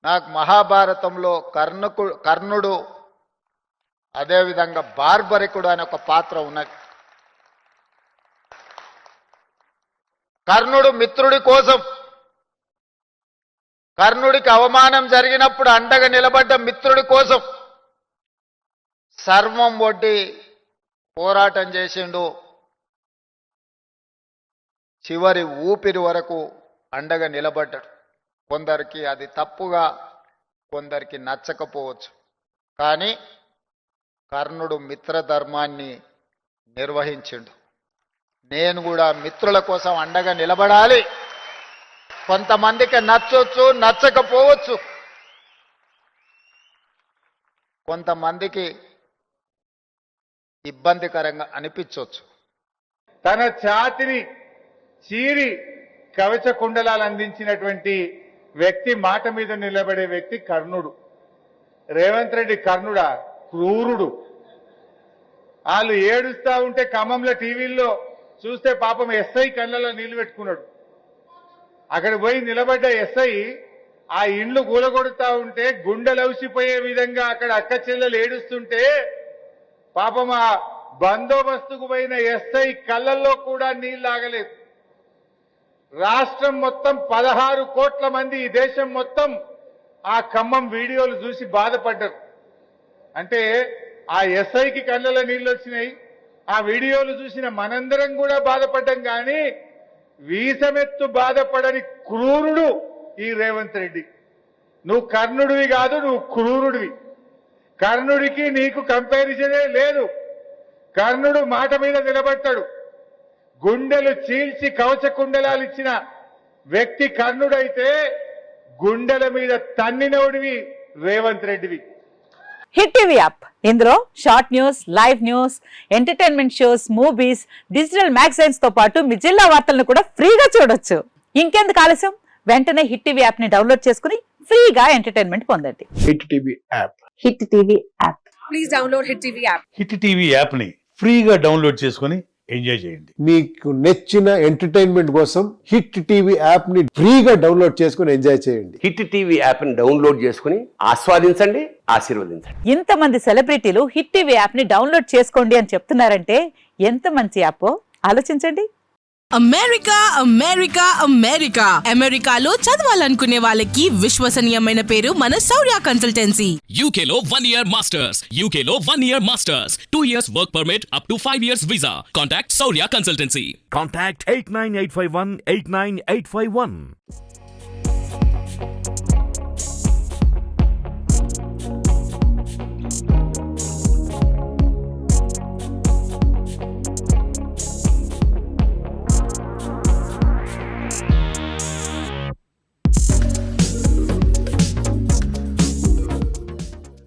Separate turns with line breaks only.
నాకు మహాభారతంలో కర్ణుడు అదేవిధంగా బార్బరికుడు అనే ఒక పాత్ర ఉన్నది. కర్ణుడు మిత్రుడి కోసం, కర్ణుడికి అవమానం జరిగినప్పుడు అండగా నిలబడ్డ మిత్రుడి కోసం సర్వం ఒడ్డి పోరాటం చేసిండు. చివరి ఊపిరి వరకు అండగా నిలబడ్డాడు. కొందరికి అది తప్పుగా, కొందరికి నచ్చకపోవచ్చు. కానీ కర్ణుడు మిత్రధర్మాన్ని నిర్వహించిండు. నేను కూడా మిత్రుల కోసం అండగా నిలబడాలి. కొంతమందికి నచ్చొచ్చు, నచ్చకపోవచ్చు. కొంతమందికి ఇబ్బందికరంగా అనిపించవచ్చు.
తన ఛాతిని చీరి కవచ కుండలాలు అందించినటువంటి వ్యక్తి, మాట మీద నిలబడే వ్యక్తి కర్ణుడు. రేవంత్ రెడ్డి కర్ణుడా? క్రూరుడు. వాళ్ళు ఏడుస్తా ఉంటే ఖమ్మంలో టీవీల్లో చూస్తే పాపం ఎస్ఐ కళ్ళలో నీళ్లు పెట్టుకున్నాడు. అక్కడ పోయి నిలబడ్డ ఎస్ఐ ఆ ఇండ్లు కూలగొడుతా ఉంటే గుండెలౌసిపోయే విధంగా అక్కడ అక్క చెల్లెలు ఏడుస్తుంటే పాపం ఆ బందోబస్తుకు పోయిన ఎస్ఐ కళ్ళల్లో కూడా నీళ్ళు ఆగలేదు. రాష్ట్రం మొత్తం 16 కోట్ల మంది, ఈ దేశం మొత్తం ఆ ఖమ్మం వీడియోలు చూసి బాధపడ్డారు. అంటే ఆ ఎస్ఐకి కళ్ళలో నీళ్ళు వచ్చినాయి. ఆ వీడియోలు చూసిన మనందరం కూడా బాధపడ్డాం. కానీ వీసమెత్తు బాధపడని క్రూరుడు ఈ రేవంత్ రెడ్డి. నువ్వు కర్ణుడివి కాదు, నువ్వు క్రూరుడివి. కర్ణుడికి నీకు కంపారిజనే లేదు. కర్ణుడు మాట మీద నిలబడతాడు. గుండెలు చీల్చి కవచ కుండలాలు ఇచ్చిన వ్యక్తి కర్ణుడైతే గుండెల మీద తన్నినవుడివి రేవంత్ రెడ్డివి.
హిట్ టీవీ యాప్, ఇందులో short news, live news, entertainment shows, movies, digital magazines తో పాటు మీ జిల్లా వార్తలను కూడా ఫ్రీగా చూడొచ్చు. ఇంకెందుకు ఆలస్యం, వెంటనే హిట్ టీవీ యాప్ ని డౌన్లోడ్ చేసుకుని ఫ్రీగా ఎంటర్టైన్మెంట్ పొందండి.
Hit TV app.
Hit TV app.
Please download hit TV app.
Hit TV app ని ఫ్రీగా డౌన్లోడ్ చేసుకుని ఎంజాయ్ చేయండి.
మీకు నచ్చిన ఎంటర్టైన్మెంట్ కోసం హిట్ టీవీ యాప్ ని ఫ్రీగా డౌన్లోడ్ చేసుకుని ఎంజాయ్ చేయండి.
హిట్ టీవీ యాప్ ని డౌన్లోడ్ చేసుకుని ఆస్వాదించండి, ఆశీర్వదించండి.
ఇంతమంది సెలబ్రిటీలు హిట్ టీవీ యాప్ ని డౌన్లోడ్ చేసుకోండి అని చెప్తున్నారంటే ఎంత మంచి యాప్ ఆలోచించండి.
అమెరికా అమెరికా అమెరికా అమెరికాలో చదవాలనుకునే వాళ్ళకి విశ్వసనీయమైన పేరు మన శౌర్య కన్సల్టెన్సీ.
UK లో 1 year masters, UK లో 1 year masters, 2 years work permit up to 5 years visa. Contact Saurya Consultancy.
Contact 89851 89851.